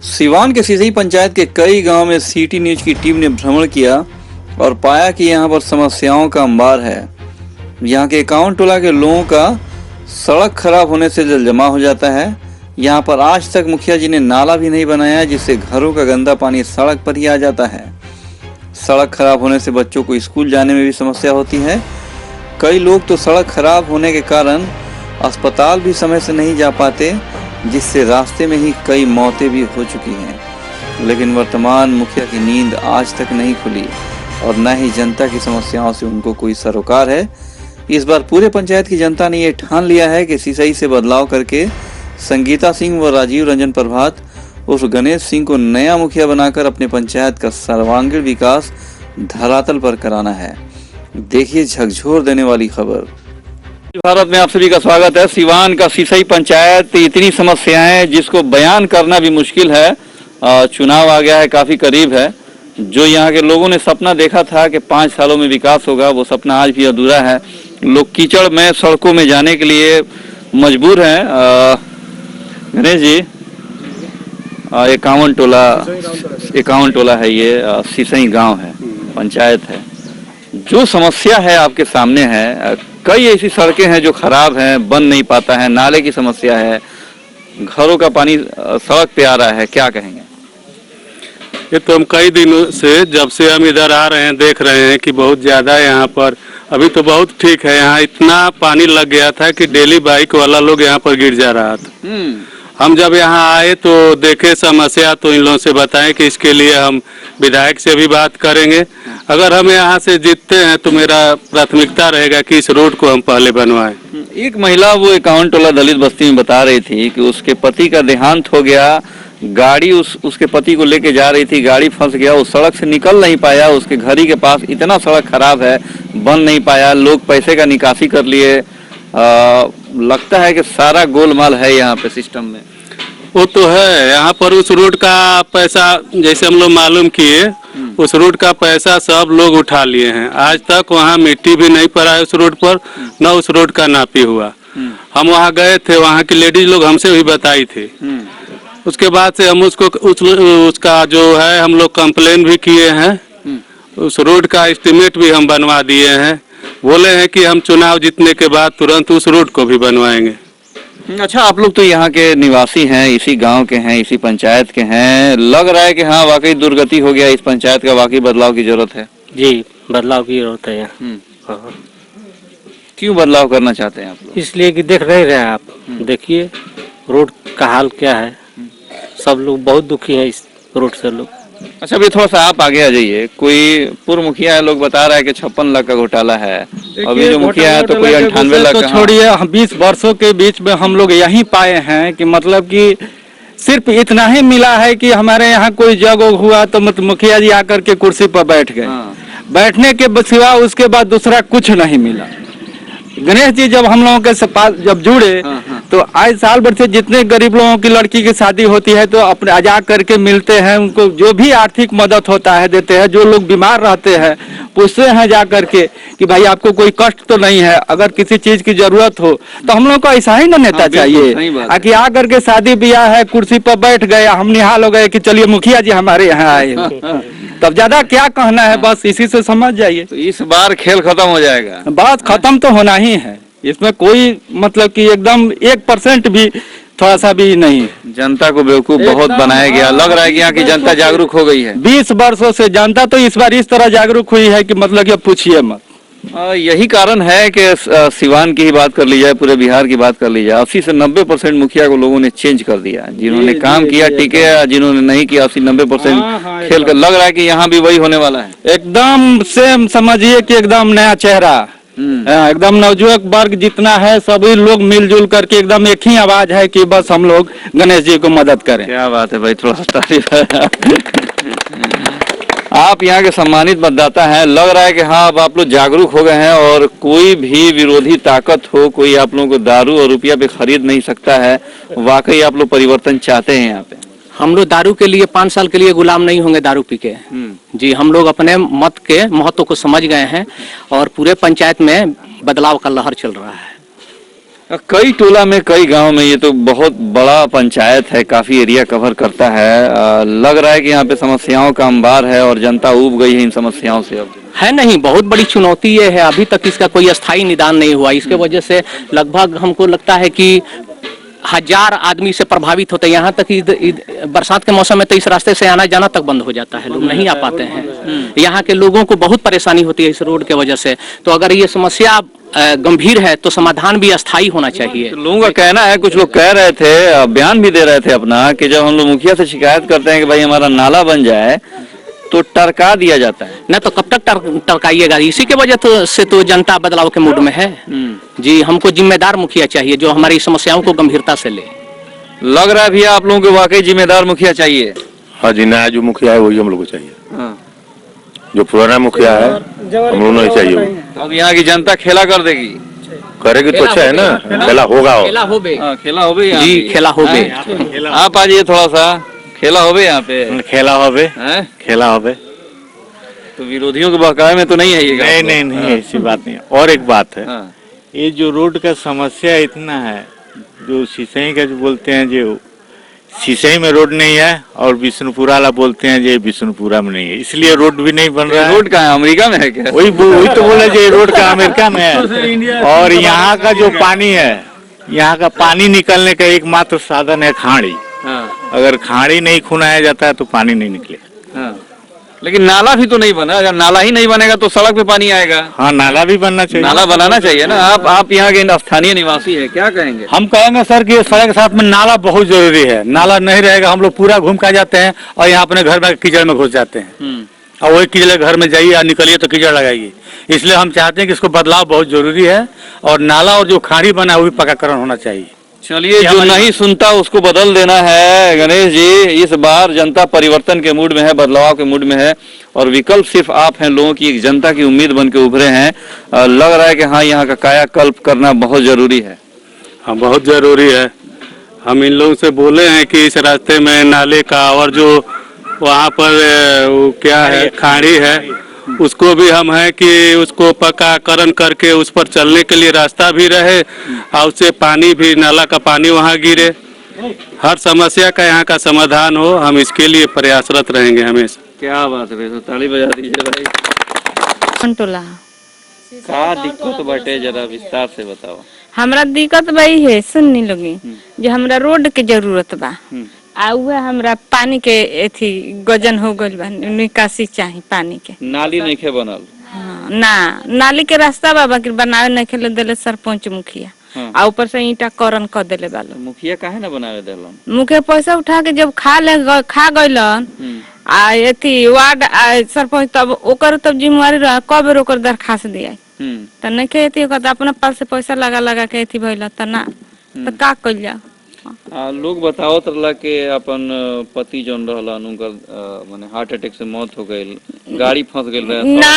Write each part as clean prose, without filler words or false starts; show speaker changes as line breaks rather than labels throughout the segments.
सिवान के सिसई पंचायत के कई गांव में सिटी न्यूज की टीम ने भ्रमण किया और पाया कि यहां पर समस्याओं का अंबार है। यहां के 51 टोला के लोगों का सड़क खराब होने से जल जमा हो जाता है। यहां पर आज तक मुखिया जी ने नाला भी नहीं बनाया, जिससे घरों का गंदा पानी सड़क पर ही आ जाता है। सड़क खराब होने से बच्चों को स्कूल जाने में भी समस्या होती है। कई लोग तो सड़क खराब होने के कारण अस्पताल भी समय से नहीं जा पाते, जिससे रास्ते में ही कई मौतें भी हो चुकी हैं। लेकिन वर्तमान मुखिया की नींद आज तक नहीं खुली और न ही जनता की समस्याओं से उनको कोई सरोकार है। इस बार पूरे पंचायत की जनता ने ये ठान लिया है कि सिसई से बदलाव करके संगीता सिंह व राजीव रंजन प्रभात उर्फ गणेश सिंह को नया मुखिया बनाकर अपने पंचायत का सर्वांगीण विकास धरातल पर कराना है। देखिए झकझोर देने वाली खबर। भारत में आप सभी का स्वागत है। सिवान का सिसई पंचायत, इतनी समस्याएं जिसको बयान करना भी मुश्किल है। चुनाव आ गया है, काफी करीब है। जो यहाँ के लोगों ने सपना देखा था कि 5 सालों में विकास होगा, वो सपना आज भी अधूरा है। लोग कीचड़ में सड़कों में जाने के लिए मजबूर हैं। गणेश जी, 51 टोला है, ये सिसई गांव है, पंचायत है। जो समस्या है आपके सामने है, कई ऐसी सड़कें हैं जो खराब हैं, बन नहीं पाता है, नाले की समस्या है, घरों का पानी सड़क पे आ रहा है, क्या कहेंगे?
ये तो हम कई दिनों से, जब से हम इधर आ रहे हैं, देख रहे हैं कि बहुत ज्यादा यहाँ पर, अभी तो बहुत ठीक है, यहाँ इतना पानी लग गया था कि डेली बाइक वाला लोग यहाँ पर गिर जा रहा था। हम जब यहाँ आए तो देखे समस्या, तो इन लोगों से बताएं कि इसके लिए हम विधायक से भी बात करेंगे। अगर हम यहाँ से जीतते हैं तो मेरा प्राथमिकता रहेगा कि इस रोड को हम पहले बनवाएं।
एक महिला वो 51 टोला दलित बस्ती में बता रही थी कि उसके पति का देहांत हो गया, गाड़ी उसके पति को लेके जा रही थी, गाड़ी फंस गया, वो सड़क से निकल नहीं पाया। उसके घर ही के पास इतना सड़क खराब है, बन नहीं पाया। लोग पैसे का निकासी कर लिए। लगता है कि सारा गोलमाल है यहाँ पे सिस्टम में।
वो तो है, यहाँ पर उस रोड का पैसा, जैसे हम लोग मालूम किए, उस रोड का पैसा सब लोग उठा लिए हैं। आज तक वहाँ मिट्टी भी नहीं पड़ा है उस रोड पर, न उस रोड का नापी हुआ। हम वहाँ गए थे, वहाँ की लेडीज लोग हमसे भी बताई थी। उसके बाद से हम उसका जो है, हम लोग कंप्लेन भी किए हैं। उस रोड का एस्टीमेट भी हम बनवा दिए हैं। बोले हैं कि हम चुनाव जीतने के बाद तुरंत उस रोड को भी बनवाएंगे।
अच्छा, आप लोग तो यहाँ के निवासी हैं, इसी गांव के हैं, इसी पंचायत के हैं। लग रहा है कि हाँ, वाकई दुर्गति हो गया, इस पंचायत का वाकई बदलाव की जरूरत है।
जी, बदलाव की जरूरत है यहाँ।
क्यों बदलाव करना चाहते हैं आप लोग?
इसलिए कि देख रहे हैं आप, देखिए रोड का हाल क्या है। सब लोग बहुत दुखी है इस रोड से लोग।
अच्छा, अभी थोड़ा सा आप आगे आ जाइए। कोई पूर्व मुखिया है, लोग बता रहा है कि 56 लाख का घोटाला है। अभी जो मुखिया है तो कोई 98 लाख
तो
का।
छोड़िए, 20 वर्षों के बीच में हम लोग यही पाए हैं कि मतलब कि सिर्फ इतना ही मिला है कि हमारे यहाँ कोई जग हुआ तो मुखिया जी आकर के कुर्सी पर बैठ गए। बैठने के सिवा उसके बाद दूसरा कुछ नहीं मिला। गणेश जी जब हम लोगों के पास जब जुड़े तो आज साल भर से जितने गरीब लोगों की लड़की की शादी होती है तो अपने आजा करके मिलते हैं, उनको जो भी आर्थिक मदद होता है देते हैं। जो लोग बीमार रहते हैं पूछते हैं जा करके कि भाई आपको कोई कष्ट तो नहीं है, अगर किसी चीज की जरूरत हो तो हम लोग को ऐसा ही ना नेता चाहिए कि आ करके शादी ब्याह है, कुर्सी पर बैठ गए, हम निहाल हो गए कि चलिए मुखिया जी हमारे यहाँ आए। तब ज्यादा क्या कहना है, बस इसी से समझ जाइए।
तो इस बार खेल खत्म हो जाएगा।
बस खत्म तो होना ही है, इसमें कोई मतलब कि एकदम 1% भी थोड़ा सा भी नहीं।
जनता को बेवकूफ बहुत बनाया गया। लग रहा है कि यहाँ की जनता जागरूक हो गई है।
20 वर्षों से जनता तो इस बार इस तरह जागरूक हुई है कि मतलब कि पूछिए मत।
यही कारण है कि सिवान की ही बात कर ली जाए, पूरे बिहार की बात कर ली जाए, 80 से 90% मुखिया को लोगों ने चेंज कर दिया। जिन्होंने काम किया टिके, जिन्होंने नहीं किया 80-90% खेल कर। लग रहा है कि यहाँ भी वही होने वाला है।
एकदम सेम समझिए कि एकदम नया चेहरा, एकदम नवयुवक वर्ग जितना है सभी लोग मिलजुल करके एकदम एक ही आवाज है कि बस हम लोग गणेश जी को मदद करें।
क्या बात है भाई, थोड़ा सा तारीफ है। आप यहाँ के सम्मानित मतदाता हैं। लग रहा है कि हाँ, अब आप लोग जागरूक हो गए हैं और कोई भी विरोधी ताकत हो, कोई आप लोगों को दारू और रुपया पे खरीद नहीं सकता है। वाकई आप लोग परिवर्तन चाहते हैं यहाँ पे।
हम लोग दारू के लिए 5 साल के लिए गुलाम नहीं होंगे दारू पी के। जी, हम लोग अपने मत के महत्व को समझ गए हैं और पूरे पंचायत में बदलाव का लहर चल रहा है।
कई टोला में कई गांव में, ये तो बहुत बड़ा पंचायत है, काफी एरिया कवर करता है। लग रहा है कि यहाँ पे समस्याओं का अंबार है और जनता ऊब गई है इन समस्याओं से। अब
है नहीं, बहुत बड़ी चुनौती ये है, अभी तक इसका कोई स्थायी निदान नहीं हुआ। इसके वजह से लगभग हमको लगता है कि 1000 आदमी से प्रभावित होते हैं। यहाँ तक कि बरसात के मौसम में तो इस रास्ते से आना जाना तक बंद हो जाता है, लोग नहीं आ पाते हैं। यहाँ के लोगों को बहुत परेशानी होती है इस रोड के वजह से। तो अगर ये समस्या गंभीर है तो समाधान भी अस्थायी होना चाहिए।
तो लोगों का कहना है, कुछ लोग कह रहे थे, बयान भी दे रहे थे अपना, कि जब हम लोग मुखिया से शिकायत करते हैं कि भाई हमारा नाला बन जाए तो टरका दिया जाता है।
न तो कब तक टरकाइएगा। इसी के वजह से तो जनता बदलाव के मूड में है। जी, हमको जिम्मेदार मुखिया चाहिए जो हमारी समस्याओं को गंभीरता से ले।
लग रहा है भैया आप लोगों को वाकई जिम्मेदार मुखिया चाहिए।
हाँ जी, नया जो मुखिया है वही हम लोग को चाहिए।
हाँ।
जो पुराना मुखिया है हम लोग नहीं चाहिए।
तो अब यहाँ की जनता खेला कर देगी।
करेगी तो अच्छा है ना, खेला होगा।
खेला होबे
खेला हो भी
जी, खेला होबे।
आप आ जाइए थोड़ा सा, खेला हो भी यहाँ पे।
खेला होबे,
हैं?
खेला होबे।
तो विरोधियों के बहकावे में तो नहीं आइएगा?
नहीं, ऐसी बात नहीं। और एक बात है,
हाँ।
ये जो रोड का समस्या इतना है, जो सिसई का जो बोलते हैं, जो सिसई में रोड नहीं है, और विष्णुपुरा वाला बोलते हैं जो विष्णुपुरा में नहीं है, इसलिए रोड भी नहीं बन रहा है।
रोड कहाँ है, अमेरिका में है क्या?
वही तो बोले जो रोड का अमेरिका में है। और यहाँ का जो पानी है, यहाँ का पानी निकलने का एकमात्र साधन है खाड़ी।
हाँ।
अगर खाड़ी नहीं खुनाया जाता है तो पानी नहीं निकलेगा।
हाँ। लेकिन नाला भी तो नहीं बना। अगर नाला ही नहीं बनेगा तो सड़क पे पानी आएगा।
हाँ, नाला भी बनना चाहिए।
नाला बनाना चाहिए ना। आप यहाँ के स्थानीय निवासी है, क्या कहेंगे?
हम कहेंगे सर कि सड़क के साथ में नाला बहुत जरूरी है। नाला नहीं रहेगा हम लोग पूरा घूम कर जाते हैं और यहाँ अपने घर में कीचड़ में घुस जाते हैं, और वही कीचड़ घर में जाइए या निकलिए तो कीचड़ लगाएगी। इसलिए हम चाहते हैं कि इसको बदलाव बहुत जरूरी है, और नाला और जो खाड़ी बना है वो भी पक्काकरण होना चाहिए।
चलिए, जो नहीं सुनता उसको बदल देना है। गणेश जी, इस बार जनता परिवर्तन के मूड में है, बदलाव के मूड में है, और विकल्प सिर्फ आप हैं। लोगों की, एक जनता की उम्मीद बन के उभरे हैं। लग रहा है कि हाँ, यहाँ का कायाकल्प करना बहुत जरूरी है।
हाँ, बहुत जरूरी है। हम इन लोगों से बोले हैं कि इस रास्ते में नाले का और जो वहाँ पर वो क्या है खाड़ी है, उसको भी हम है कि उसको पक्काकरण करके उस पर चलने के लिए रास्ता भी रहे, और उससे पानी भी, नाला का पानी वहाँ गिरे। हर समस्या का यहाँ का समाधान हो, हम इसके लिए प्रयासरत रहेंगे हमेशा।
क्या बात है, तो ताली बजा दीजिए भाई।
टोला
का दिक्कत बाटे, जरा विस्तार से बताओ।
हमरा दिक्कत भाई है, सुननी लोगी, जो हमरा रोड के जरूरत बा, आ उहे हमरा पानी के एथी गजन हो गइल बा, निकासी चाहिए पानी के।
नाली नहीं खे बनल।
हाँ, ना नाली के रास्ता बा, बाकी बनावे नहीं खेले देले सरपंच मुखिया।
हाँ।
आ ऊपर से ईटा करन कर देले बालो।
मुखिया काहे ना बनावे देलन?
मुखिया पैसा उठा के जब खा गइलन, आ एथी वार्ड सरपंच, तब ओकर तब जिम्मेवारी रहा, कब बेर ओकर दरखास्त दिया त नहीं के एथी अपना पास से पैसा लगा के एथी भइल त ना, त का कइल जा।
लोग बताओ तरला के अपन पति जोन रहलन, उनकर माने हार्ट अटैक से मौत हो गई, गाड़ी फंस गई रहे
ना।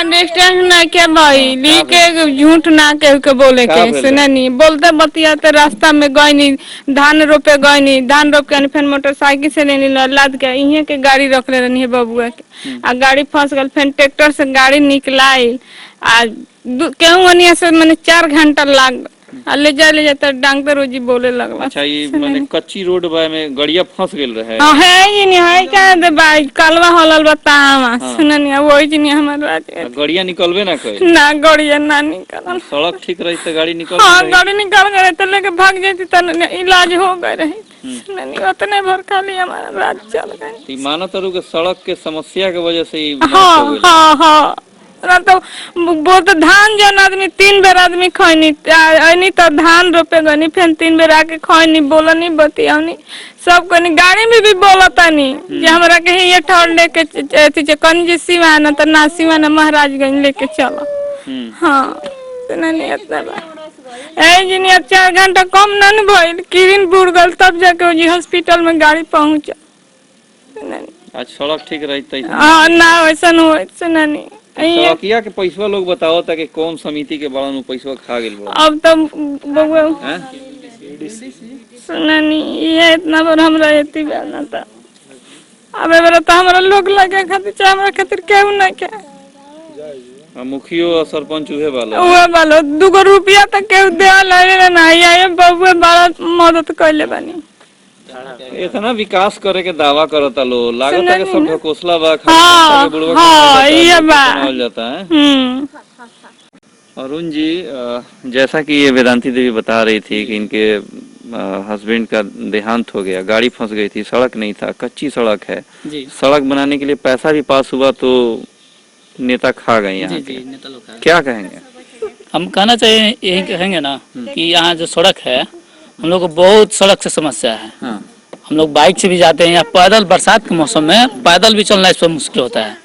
अंडरस्टैंड ना के भाई, लिखे झूठ ना के बोले के सुने नहीं, बोलते बतियाते रास्ता में गईनी, धान रोपे गईनी, धान रोप के फिर मोटरसाइकिल से लेनी लाद के इहे के गाड़ी रख ले रही बबुआ के, आ गाड़ी फंस गल। फिर ट्रैक्टर से गाड़ी निकलाई, आ केहू से मैंने 4 घंटा लाग, ले जाते डॉक्टर रोजी बोले लगला।
अच्छा, ये माने कच्ची रोड बा में गड़िया फंस गेल रहे।
हां, है जी नहीं है का दे भाई, कलवा हलल बतावा सुननी वही जी नहीं हमारा
गड़िया निकलबे ना कई
ना, गड़िया ना निकल।
सड़क ठीक रही तो गाड़ी निकल।
हां, गाड़ी निकल गए तो लेके भाग जाती त इलाज हो गए रही। सुननी उतने भर खाली हमारा रात चल गई।
मानो तरु के सड़क के समस्या के वजह से ही।
हां हां हां, ना तो बहुत धान जन आदमी 3 बेर आदमी खैनी आनी, तो धान रोपे गनी, फिर 3 बेर आके खैनी, बोलनी बतियानी सब कनी, गाड़ी में भी बोलतानी जे हमरा के ये ठोर लेके एथी जे कनी जे सिवाना त ना सिवाना महाराजगंज लेके चलो। हां, तो नहीं इतना बा ए जी नहीं, 4 घंटा कम ना न भइल, किरिन बुड़ गल तब जाके जी हॉस्पिटल में गाड़ी पहुंचा।
आज सड़क ठीक रही त
हां ना, वैसन होय सुननी।
सड़किया के पैसा लोग बताओ था कि कौन समिति के बड़ा पैसा खा गेल बा।
अब तो बबुआ सुननी ये इतना बार हमरा एती बेना था, अब एबरा तो हमरा लोग लगे खातिर चाहे हमरा खातिर केहू ना के।
मुखियो और सरपंच उहे वाला
उहे वालो 2 रुपया तक के देवा लगे नहीं आए बबुए बड़ा मदद कैले बानी।
इतना विकास करे के दावा करता लो लागत है कि सब ढकोसला बा
हाँ, हाँ, ये बा।
बनावल जाता है। अरुण जी जैसा कि ये वेदांती देवी बता रही थी कि इनके हस्बैंड का देहांत हो गया, गाड़ी फंस गई थी, सड़क नहीं था, कच्ची सड़क है, सड़क बनाने के लिए पैसा भी पास हुआ तो नेता खा गए यहाँ के, क्या कहेंगे?
हम कहना चाहिए यही कहेंगे ना कि यहाँ जो सड़क है हम लोग को बहुत सड़क से समस्या है।
हाँ।
हम लोग बाइक से भी जाते हैं या पैदल, बरसात के मौसम में पैदल भी चलना इस पर मुश्किल होता है।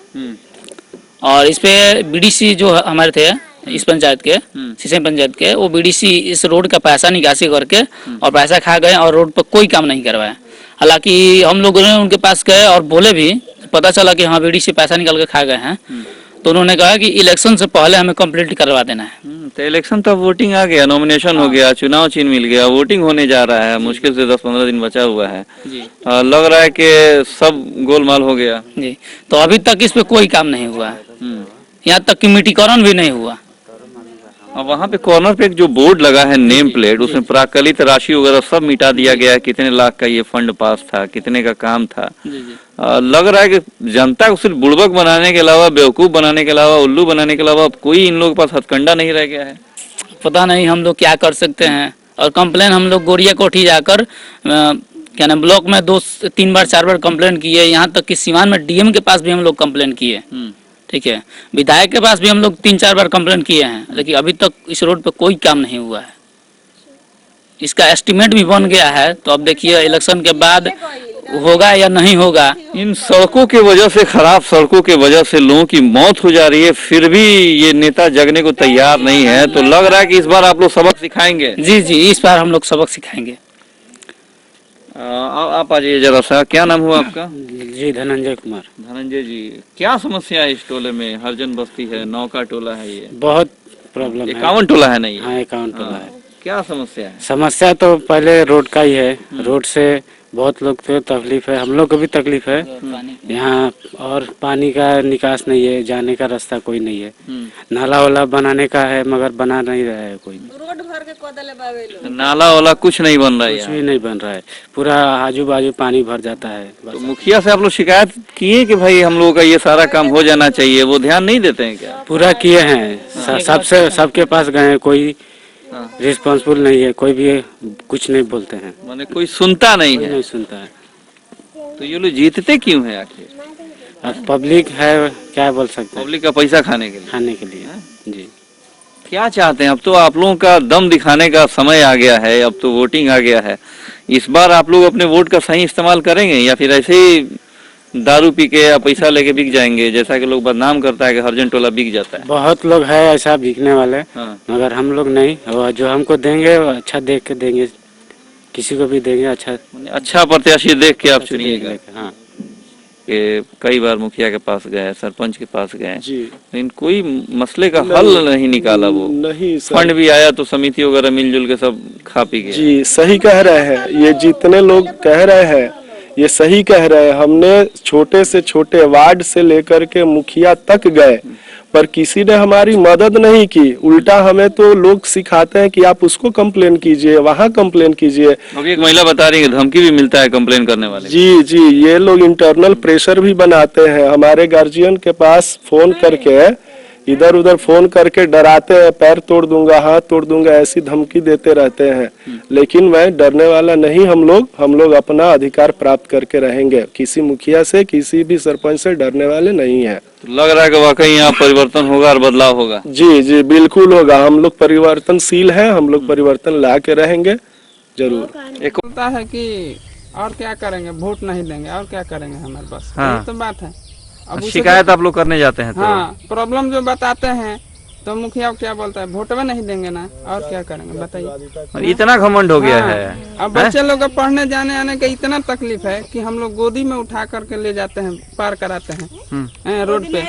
और इस पे बीडीसी जो हमारे थे इस पंचायत के, सिंचाई पंचायत के, वो बीडीसी इस रोड का पैसा निकासी करके और पैसा खा गए और रोड पर कोई काम नहीं करवाया। हालांकि हम लोगों ने उनके पास गए और बोले भी, पता चला कि हाँ बीडीसी पैसा निकाल के खा गए हैं, तो उन्होंने कहा कि इलेक्शन से पहले हमें कंप्लीट करवा देना है।
तो इलेक्शन तब वोटिंग आ गया, नॉमिनेशन हो गया, चुनाव चिन्ह मिल गया, वोटिंग होने जा रहा है, मुश्किल से 10-15 दिन बचा हुआ है
जी।
लग रहा है कि सब गोलमाल हो गया
जी। तो अभी तक इस पे कोई काम नहीं हुआ है, यहाँ तक कि मिट्टीकरण भी नहीं हुआ।
और वहाँ पे कॉर्नर पे एक जो बोर्ड लगा है नेम प्लेट, उसमें प्राकलित राशि वगैरह सब मिटा दिया गया है, कितने लाख का ये फंड पास था, कितने का काम था। लग रहा है कि जनता को सिर्फ बुड़बक बनाने के अलावा, बेवकूफ बनाने के अलावा, उल्लू बनाने के अलावा कोई इन लोगों के पास हथकंडा नहीं रह गया है।
पता नहीं हम लोग क्या कर सकते हैं। और कंप्लेन हम लोग गोरिया कोठी जाकर क्या नाम ब्लॉक में 2-3 बार 4 बार कंप्लेन किए, यहाँ तक कि सिवान में डीएम के पास भी हम लोग कंप्लेन किए, ठीक है, विधायक के पास भी हम लोग 3-4 बार कंप्लेन किए हैं, लेकिन अभी तक इस रोड पे कोई काम नहीं हुआ है। इसका एस्टीमेट भी बन गया है, तो अब देखिए इलेक्शन के बाद होगा या नहीं होगा।
इन सड़कों के वजह से, खराब सड़कों के वजह से लोगों की मौत हो जा रही है, फिर भी ये नेता जगने को तैयार नहीं है, तो लग रहा है कि इस बार आप लोग सबक सिखाएंगे।
जी जी, इस बार हम लोग सबक सिखाएंगे।
आप आ जाइए जरा सा, क्या नाम हुआ आपका?
जी धनंजय कुमार।
धनंजय जी, क्या समस्या है इस टोले में? हरजन बस्ती है, 9 का टोला है, ये
बहुत प्रॉब्लम है।
51 टोला है नहीं?
हाँ 51 टोला है।
क्या समस्या है?
समस्या तो पहले रोड का ही है, रोड से बहुत लोग को तकलीफ है, हम लोग को भी तकलीफ है यहाँ। और पानी का निकास नहीं है, जाने का रास्ता कोई नहीं है, नाला वाला बनाने का है मगर बना नहीं रहा है कोई।
रोड भर के कोदले
नाला वाला कुछ नहीं बन रहा है,
कुछ भी नहीं बन रहा है, पूरा आजू बाजू पानी भर जाता है।
तो मुखिया से आप लोग शिकायत किए कि भाई हम लोगों का ये सारा काम हो जाना चाहिए, वो ध्यान नहीं देते हैं क्या?
पूरा किए हैं, सबके पास गए, कोई रिस्पॉन्सिबल नहीं है, कोई भी कुछ नहीं बोलते हैं,
माने कोई सुनता नहीं है।
नहीं सुनता है।
तो ये लोग जीतते क्यों है आखिर?
अब पब्लिक है, क्या बोल सकते हैं,
पब्लिक का पैसा खाने के लिए।
खाने के लिए। जी
क्या चाहते हैं? अब तो आप लोगों का दम दिखाने का समय आ गया है, अब तो वोटिंग आ गया है, इस बार आप लोग अपने वोट का सही इस्तेमाल करेंगे या फिर ऐसे ही दारू पी के या पैसा लेके बिक जाएंगे, जैसा कि लोग बदनाम करता है कि हरजन टोला बिक जाता है?
बहुत लोग है ऐसा बिकने वाले।
हाँ।
मगर हम लोग नहीं, और जो हमको देंगे वो अच्छा देख के देंगे, किसी को भी देंगे अच्छा
प्रत्याशी देख के आप चुनिएगा।
हाँ।
कि कई बार मुखिया के पास गए, सरपंच के पास गए,
जी,
लेकिन कोई मसले का हल नहीं निकाला। वो
नहीं सर।
फंड भी आया तो समिति वगैरह मिलजुल के सब खा पी गए।
जी सही कह रहे हैं, ये जितने लोग कह रहे हैं ये सही कह रहे हैं। हमने छोटे से छोटे वार्ड से लेकर के मुखिया तक गए, पर किसी ने हमारी मदद नहीं की। उल्टा हमें तो लोग सिखाते हैं कि आप उसको कंप्लेन कीजिए, वहाँ कंप्लेन कीजिए।
अभी एक महिला बता रही है धमकी भी मिलता है कंप्लेन करने वाले।
जी जी, ये लोग इंटरनल प्रेशर भी बनाते हैं, हमारे गार्जियन के पास फोन करके, इधर उधर फोन करके डराते हैं, पैर तोड़ दूंगा, हाथ तोड़ दूंगा, ऐसी धमकी देते रहते हैं। लेकिन मैं डरने वाला नहीं, हम लोग अपना अधिकार प्राप्त करके रहेंगे। किसी मुखिया से, किसी भी सरपंच से डरने वाले नहीं है।
तो लग रहा है कि वाकई यहाँ परिवर्तन होगा और बदलाव होगा।
जी जी बिल्कुल होगा, हम लोग परिवर्तनशील हैं, हम लोग परिवर्तन ला के रहेंगे जरूर।
एक
होता है कि और क्या करेंगे, वोट नहीं देंगे और क्या करेंगे हमारे पास।
हाँ।
यही तो बात है। अब उसे
शिकायत आप लोग करने जाते हैं तो?
हाँ, प्रॉब्लम जो बताते हैं तो मुखिया क्या बोलता है, वोट में नहीं देंगे ना, और क्या करेंगे बताइए।
इतना घमंड हो गया है।
अब बच्चे लोग को पढ़ने जाने आने का इतना तकलीफ है कि हम लोग गोदी में उठा करके ले जाते हैं, पार कराते हैं रोड पे,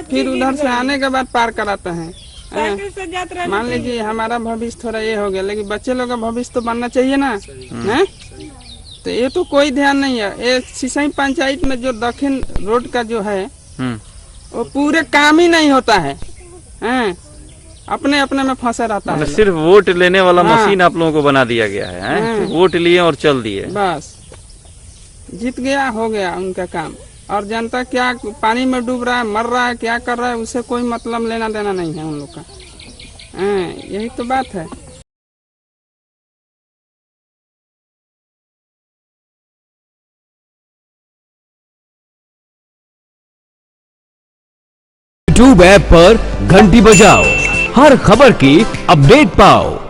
फिर उधर से आने के बाद पार कराते हैं। मान लीजिए हमारा भविष्य थोड़ा ये हो गया, लेकिन बच्चे लोग का भविष्य तो बनना चाहिए ना, है? तो ये तो कोई ध्यान नहीं है। ये सिंचाई पंचायत में जो दक्षिण रोड का जो है वो पूरे काम ही नहीं होता है। हैं, अपने अपने में फंसे रहता है।
सिर्फ वोट लेने वाला मशीन आप लोगों को बना दिया गया है, हैं? वोट लिए और चल दिए,
बस जीत गया, हो गया उनका काम। और जनता क्या पानी में डूब रहा है, मर रहा है, क्या कर रहा है, उससे कोई मतलब लेना देना नहीं है उन लोग का। यही तो बात है।
यूट्यूब ऐप पर घंटी बजाओ, हर खबर की अपडेट पाओ।